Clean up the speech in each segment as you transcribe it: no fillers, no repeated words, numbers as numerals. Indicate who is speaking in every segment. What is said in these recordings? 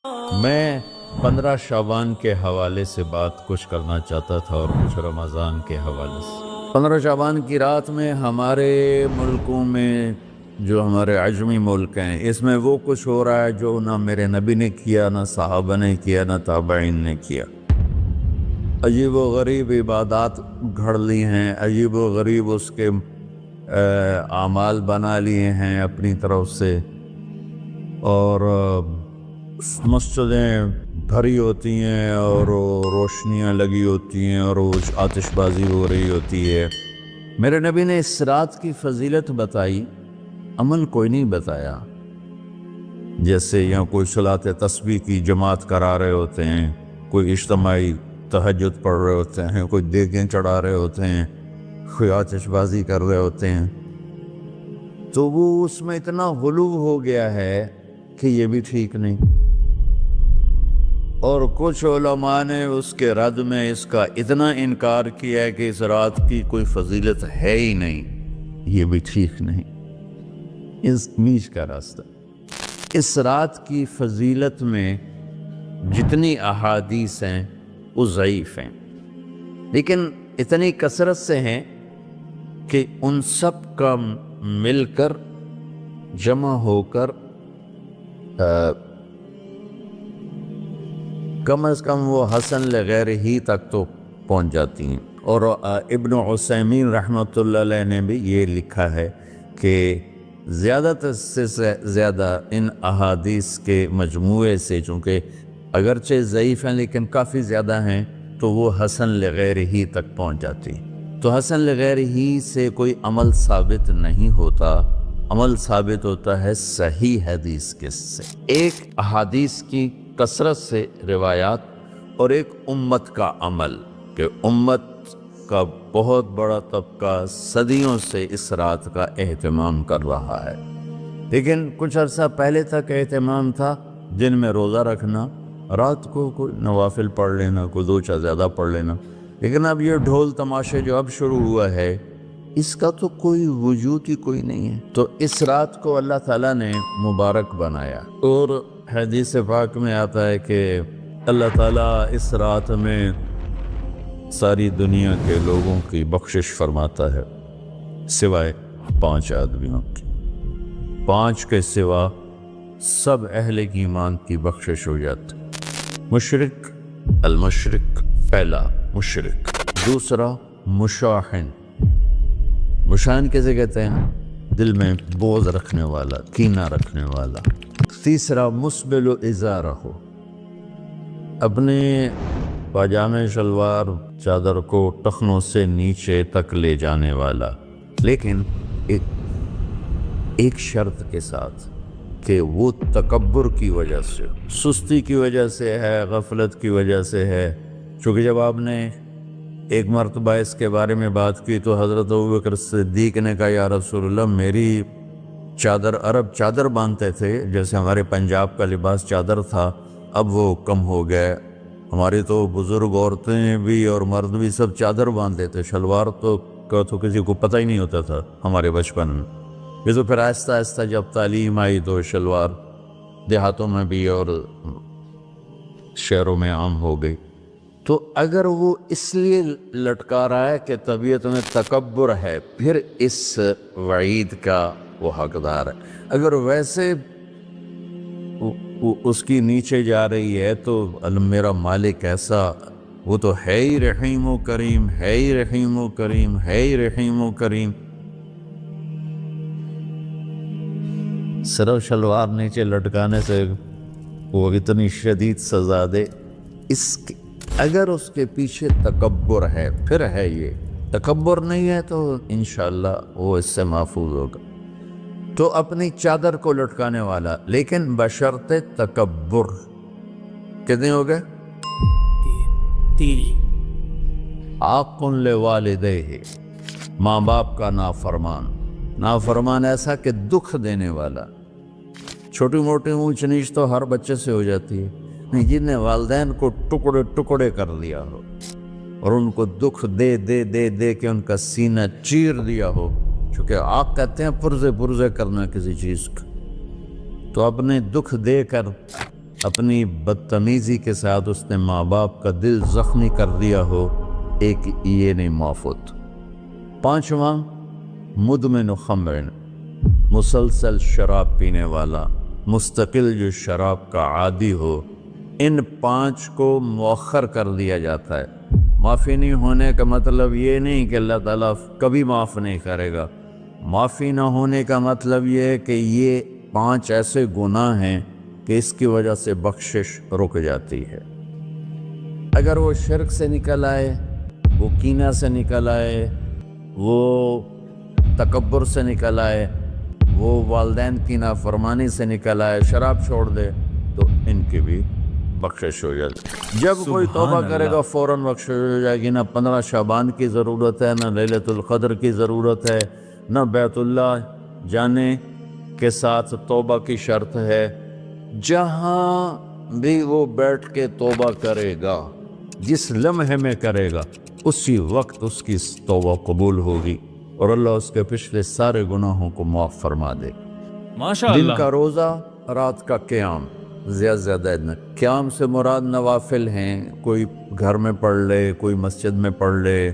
Speaker 1: میں 15 شعبان کے حوالے سے بات کچھ کرنا چاہتا تھا اور کچھ رمضان کے حوالے سے۔ 15 شعبان کی رات میں ہمارے ملکوں میں جو ہمارے عجمی ملک ہیں اس میں وہ کچھ ہو رہا ہے جو نہ میرے نبی نے کیا، نہ صحابہ نے کیا، نہ تابعین نے کیا۔ عجیب و غریب عبادات گھڑ لی ہیں، عجیب و غریب اس کے اعمال بنا لیے ہیں اپنی طرف سے، اور مسجدیں بھری ہوتی ہیں اور روشنیاں لگی ہوتی ہیں اور آتش بازی ہو رہی ہوتی ہے۔ میرے نبی نے اس رات کی فضیلت بتائی، عمل کوئی نہیں بتایا۔ جیسے یہاں کوئی صلاۃ تسبیح کی جماعت کرا رہے ہوتے ہیں، کوئی اجتماعی تہجد پڑھ رہے ہوتے ہیں، کوئی دیگیں چڑھا رہے ہوتے ہیں، کوئی آتش بازی کر رہے ہوتے ہیں، تو وہ اس میں اتنا غلو ہو گیا ہے کہ یہ بھی ٹھیک نہیں۔ اور کچھ علماء نے اس کے رد میں اس کا اتنا انکار کیا ہے کہ اس رات کی کوئی فضیلت ہے ہی نہیں، یہ بھی ٹھیک نہیں۔ اس بیچ کا راستہ، اس رات کی فضیلت میں جتنی احادیث ہیں وہ ضعیف ہیں، لیکن اتنی کثرت سے ہیں کہ ان سب کا مل کر جمع ہو کر کم از کم وہ حسن لغیر ہی تک تو پہنچ جاتی ہیں۔ اور ابن عثیمین رحمۃ اللہ علیہ نے بھی یہ لکھا ہے کہ زیادہ سے زیادہ ان احادیث کے مجموعے سے، چونکہ اگرچہ ضعیف ہیں لیکن کافی زیادہ ہیں، تو وہ حسن لغیر ہی تک پہنچ جاتی۔ تو حسن لغیر ہی سے کوئی عمل ثابت نہیں ہوتا، عمل ثابت ہوتا ہے صحیح حدیث کے سے۔ ایک احادیث کی کثرت سے روایات اور ایک امت کا عمل، کہ امت کا بہت بڑا طبقہ صدیوں سے اس رات کا اہتمام کر رہا ہے، لیکن کچھ عرصہ پہلے تک اہتمام تھا دن میں روزہ رکھنا، رات کو کوئی نوافل پڑھ لینا، کوئی دو چار زیادہ پڑھ لینا، لیکن اب یہ ڈھول تماشے جو اب شروع ہوا ہے اس کا تو کوئی وجود ہی کوئی نہیں ہے۔ تو اس رات کو اللہ تعالیٰ نے مبارک بنایا، اور حدیث پاک میں آتا ہے کہ اللہ تعالیٰ اس رات میں ساری دنیا کے لوگوں کی بخشش فرماتا ہے سوائے 5 آدمیوں کی۔ 5 کے سوا سب اہل ایمان کی بخشش ہو جاتی۔ مشرک، المشرک پہلا مشرک، دوسرا مشاحن، مشاحن کیسے کہتے ہیں؟ دل میں بغض رکھنے والا، کینہ رکھنے والا۔ تیسرا مسبل ازارہ، اپنے پاجامے شلوار چادر کو ٹخنوں سے نیچے تک لے جانے والا، لیکن ایک شرط کے ساتھ کہ وہ تکبر کی وجہ سے، سستی کی وجہ سے ہے، غفلت کی وجہ سے ہے۔ چونکہ جب آپ نے ایک مرتبہ اس کے بارے میں بات کی تو حضرت ابوبکر صدیق نے کہا یا رسول اللہ، میری چادر، عرب چادر باندھتے تھے جیسے ہمارے پنجاب کا لباس چادر تھا، اب وہ کم ہو گئے، ہماری تو بزرگ عورتیں بھی اور مرد بھی سب چادر باندھتے تھے، شلوار تو کسی کو پتہ ہی نہیں ہوتا تھا ہمارے بچپن میں۔ یہ تو پھر آہستہ آہستہ جب تعلیم آئی تو شلوار دیہاتوں میں بھی اور شہروں میں عام ہو گئی۔ تو اگر وہ اس لیے لٹکا رہا ہے کہ طبیعت میں تکبر ہے، پھر اس وعید کا وہ حقدار ہے۔ اگر ویسے اس کی نیچے جا رہی ہے تو میرا مالک ایسا، وہ تو ہے ہی رحیم و کریم، ہے ہی رحیم و کریم، ہے ہی رحیم و کریم، صرف شلوار نیچے لٹکانے سے وہ اتنی شدید سزا دے۔ اگر اس کے پیچھے تکبر ہے، پھر ہے، یہ تکبر نہیں ہے تو انشاءاللہ وہ اس سے محفوظ ہوگا۔ تو اپنی چادر کو لٹکانے والا، لیکن بشرط تکبر۔ کتنے ہو گئے؟ 3۔ عاق لوالدیہ، ماں باپ کا نافرمان۔ نافرمان ایسا کہ دکھ دینے والا۔ چھوٹی موٹی اونچ نیچ تو ہر بچے سے ہو جاتی ہے، جن نے والدین کو ٹکڑے ٹکڑے کر لیا ہو اور ان کو دکھ دے دے دے دے کے ان کا سینہ چیر دیا ہو، چونکہ آپ کہتے ہیں پرزے پرزے کرنا کسی چیز کا، تو اپنے دکھ دے کر اپنی بدتمیزی کے ساتھ اس نے ماں باپ کا دل زخمی کر دیا ہو، ایک یہ نہیں معاف ہوتا۔ پانچواں، مدمن خمر، مسلسل شراب پینے والا، مستقل جو شراب کا عادی ہو، ان 5 کو مؤخر کر دیا جاتا ہے۔ معافی نہیں ہونے کا مطلب یہ نہیں کہ اللہ تعالیٰ کبھی معاف نہیں کرے گا، معافی نہ ہونے کا مطلب یہ ہے کہ یہ 5 ایسے گناہ ہیں کہ اس کی وجہ سے بخشش رک جاتی ہے۔ اگر وہ شرک سے نکل آئے، وہ کینہ سے نکل آئے، وہ تکبر سے نکل آئے، وہ والدین کی نافرمانی سے نکل آئے، شراب چھوڑ دے، تو ان کی بھی بخشش ہو جاتی۔ جب کوئی توبہ کرے گا فوراً بخشش ہو جائے گی۔ نہ 15 شعبان کی ضرورت ہے، نہ لیلۃ القدر کی ضرورت ہے، نہ بیت اللہ جانے کے ساتھ توبہ کی شرط ہے۔ جہاں بھی وہ بیٹھ کے توبہ کرے گا، جس لمحے میں کرے گا، اسی وقت اس کی توبہ قبول ہوگی اور اللہ اس کے پچھلے سارے گناہوں کو معاف فرما دے۔
Speaker 2: ماشاء
Speaker 1: دن
Speaker 2: اللہ۔
Speaker 1: کا روزہ، رات کا قیام، زیادہ زیادہ قیام سے مراد نوافل ہیں، کوئی گھر میں پڑھ لے، کوئی مسجد میں پڑھ لے۔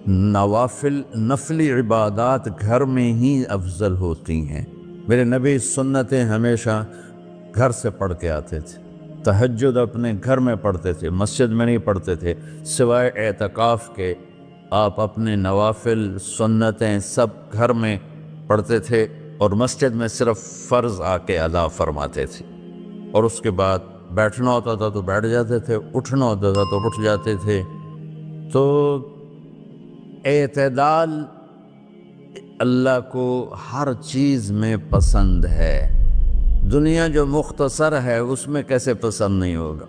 Speaker 1: نوافل، نفلی عبادات گھر میں ہی افضل ہوتی ہیں۔ میرے نبی سنتیں ہمیشہ گھر سے پڑھ کے آتے تھے، تہجد اپنے گھر میں پڑھتے تھے، مسجد میں نہیں پڑھتے تھے، سوائے اعتکاف کے آپ اپنے نوافل سنتیں سب گھر میں پڑھتے تھے، اور مسجد میں صرف فرض آ کے ادا فرماتے تھے، اور اس کے بعد بیٹھنا ہوتا تھا تو بیٹھ جاتے تھے، اٹھنا ہوتا تھا تو اٹھ جاتے تھے۔ تو اعتدال اللہ کو ہر چیز میں پسند ہے۔ دنیا جو مختصر ہے اس میں کیسے پسند نہیں ہوگا؟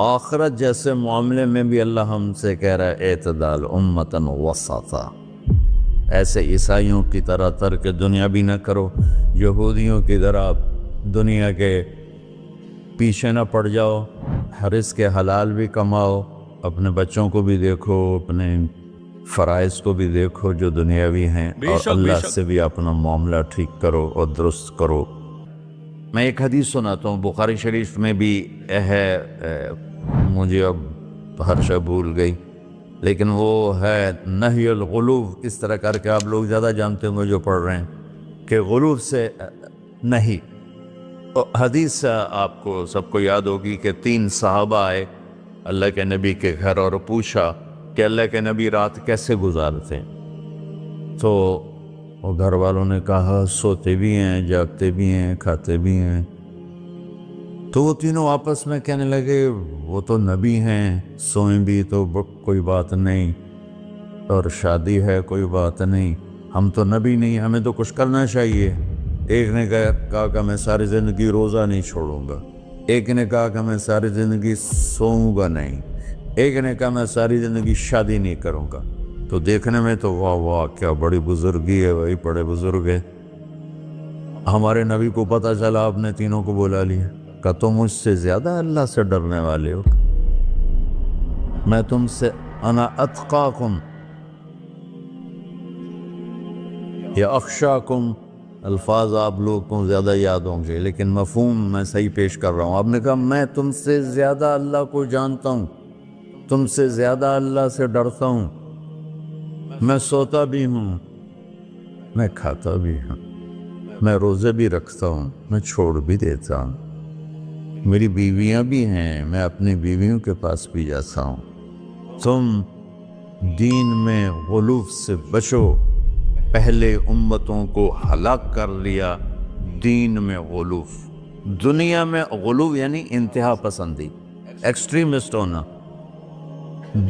Speaker 1: آخرت جیسے معاملے میں بھی اللہ ہم سے کہہ رہا ہے اعتدال، امتن وسطا۔ ایسے عیسائیوں کی طرح ترک دنیا بھی نہ کرو، یہودیوں کی طرح دنیا کے پیچھے نہ پڑ جاؤ، رزق کے حلال بھی کماؤ، اپنے بچوں کو بھی دیکھو، اپنے فرائض کو بھی دیکھو جو دنیاوی ہیں، اور اللہ سے بھی اپنا معاملہ ٹھیک کرو اور درست کرو۔ میں ایک حدیث سناتا ہوں، بخاری شریف میں بھی ہے، مجھے اب ہر شے بھول گئی، لیکن وہ ہے نہی الغلو، اس طرح کر کے آپ لوگ زیادہ جانتے ہوں گے جو پڑھ رہے ہیں، کہ غلو سے نہیں۔ حدیث آپ کو سب کو یاد ہوگی کہ 3 صحابہ آئے اللہ کے نبی کے گھر اور پوچھا کہ اللہ کے نبی رات کیسے گزارتے ہیں؟ تو گھر والوں نے کہا سوتے بھی ہیں، جاگتے بھی ہیں، کھاتے بھی ہیں۔ تو وہ تینوں آپس میں کہنے لگے وہ تو نبی ہیں، سوئیں بھی تو کوئی بات نہیں، اور شادی ہے کوئی بات نہیں، ہم تو نبی نہیں، ہمیں تو کچھ کرنا چاہیے۔ ایک نے کہا کہ میں ساری زندگی روزہ نہیں چھوڑوں گا، ایک نے کہا کہ میں ساری زندگی سوؤں گا نہیں، ایک نے کہا میں ساری زندگی شادی نہیں کروں گا۔ تو دیکھنے میں تو واہ واہ کیا بڑی بزرگی ہے، وہی بڑے بزرگ ہے۔ ہمارے نبی کو پتہ چلا، آپ نے تینوں کو بلا لیا، کہ تم مجھ سے زیادہ اللہ سے ڈرنے والے ہو، میں تم سے انا اتقاکم یا اخشاکم، الفاظ آپ لوگ کو زیادہ یاد ہوں گے لیکن مفہوم میں صحیح پیش کر رہا ہوں۔ آپ نے کہا میں تم سے زیادہ اللہ کو جانتا ہوں، تم سے زیادہ اللہ سے ڈرتا ہوں، میں سوتا بھی ہوں، میں کھاتا بھی ہوں، میں روزے بھی رکھتا ہوں، میں چھوڑ بھی دیتا ہوں، میری بیویاں بھی ہیں، میں اپنی بیویوں کے پاس بھی جاتا ہوں۔ تم دین میں غلو سے بچو، پہلے امتوں کو ہلاک کر لیا دین میں غلو۔ دنیا میں غلو یعنی انتہا پسندی، ایکسٹریمسٹ ہونا،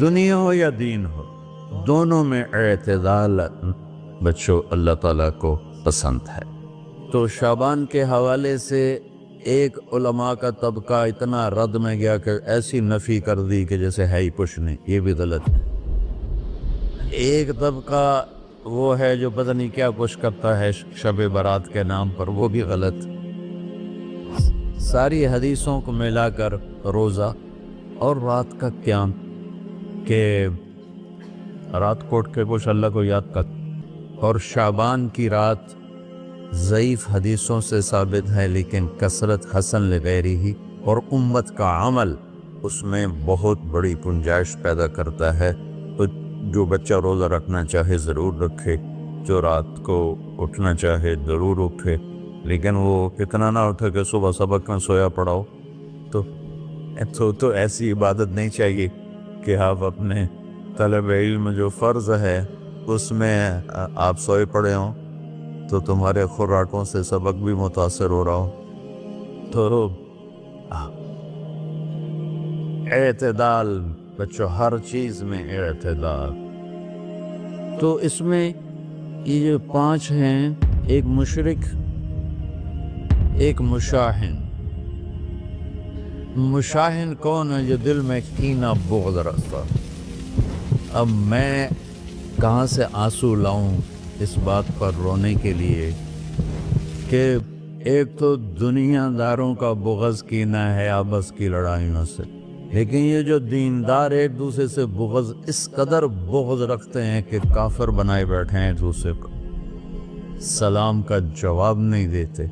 Speaker 1: دنیا ہو یا دین ہو، دونوں میں اعتدال بچو، اللہ تعالیٰ کو پسند ہے۔ تو شعبان کے حوالے سے ایک علماء کا طبقہ اتنا رد میں گیا کہ ایسی نفی کر دی کہ جیسے ہے ہی کچھ نہیں، یہ بھی غلط ہے۔ ایک طبقہ وہ ہے جو پتہ نہیں کیا کچھ کرتا ہے شب برات کے نام پر، وہ بھی غلط۔ ساری حدیثوں کو ملا کر روزہ اور رات کا قیام، کہ رات کو اٹھ کے کچھ اللہ کو یاد کر، اور شعبان کی رات ضعیف حدیثوں سے ثابت ہے لیکن کثرت حسن لغیری ہی اور امت کا عمل اس میں بہت بڑی گنجائش پیدا کرتا ہے۔ تو جو بچہ روزہ رکھنا چاہے ضرور رکھے، جو رات کو اٹھنا چاہے ضرور اٹھے، لیکن وہ اتنا نہ اٹھے کہ صبح سبق میں سویا پڑا ہو۔ تو ایسی عبادت نہیں چاہیے کہ آپ اپنے طلب علم جو فرض ہے اس میں آپ سوئے پڑے ہوں تو تمہارے خوراکوں سے سبق بھی متاثر ہو رہا ہو۔ تو اعتدال بچوں، ہر چیز میں اعتدال۔ تو اس میں یہ جو 5 ہیں، ایک مشرک، ایک مشاہن۔ مشاہن کون ہے؟ جو دل میں کینہ بغض رکھتا۔ اب میں کہاں سے آنسو لاؤں اس بات پر رونے کے لیے کہ ایک تو دنیا داروں کا بغض کینہ ہے آپس کی لڑائیوں سے، لیکن یہ جو دیندار ایک دوسرے سے بغض، اس قدر بغض رکھتے ہیں کہ کافر بنائے بیٹھے ہیں، ایک دوسرے کو سلام کا جواب نہیں دیتے،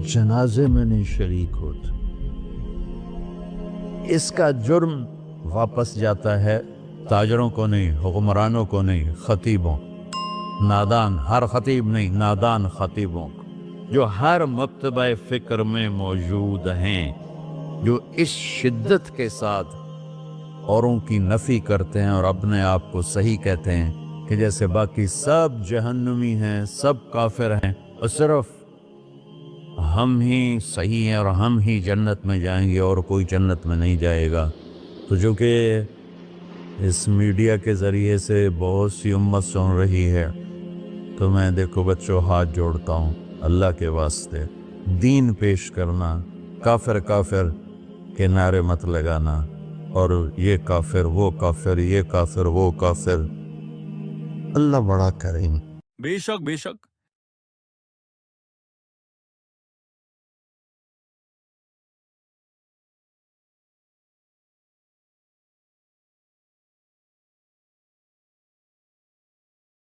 Speaker 1: جنازے میں نہیں شریک ہوتے۔ اس کا جرم واپس جاتا ہے تاجروں کو نہیں، حکمرانوں کو نہیں، خطیبوں، نادان، ہر خطیب نہیں، نادان خطیبوں، جو ہر مکتبہ فکر میں موجود ہیں، جو اس شدت کے ساتھ اوروں کی نفی کرتے ہیں اور اپنے آپ کو صحیح کہتے ہیں کہ جیسے باقی سب جہنمی ہیں، سب کافر ہیں، اور صرف ہم ہی صحیح ہیں اور ہم ہی جنت میں جائیں گے اور کوئی جنت میں نہیں جائے گا۔ تو جو کہ اس میڈیا کے ذریعے سے بہت سی امت سن رہی ہے، تو میں دیکھو بچوں ہاتھ جوڑتا ہوں اللہ کے واسطے، دین پیش کرنا، کافر کافر کے نعرے مت لگانا، اور یہ کافر وہ کافر، یہ کافر وہ کافر۔ اللہ بڑا کریم۔
Speaker 2: بے شک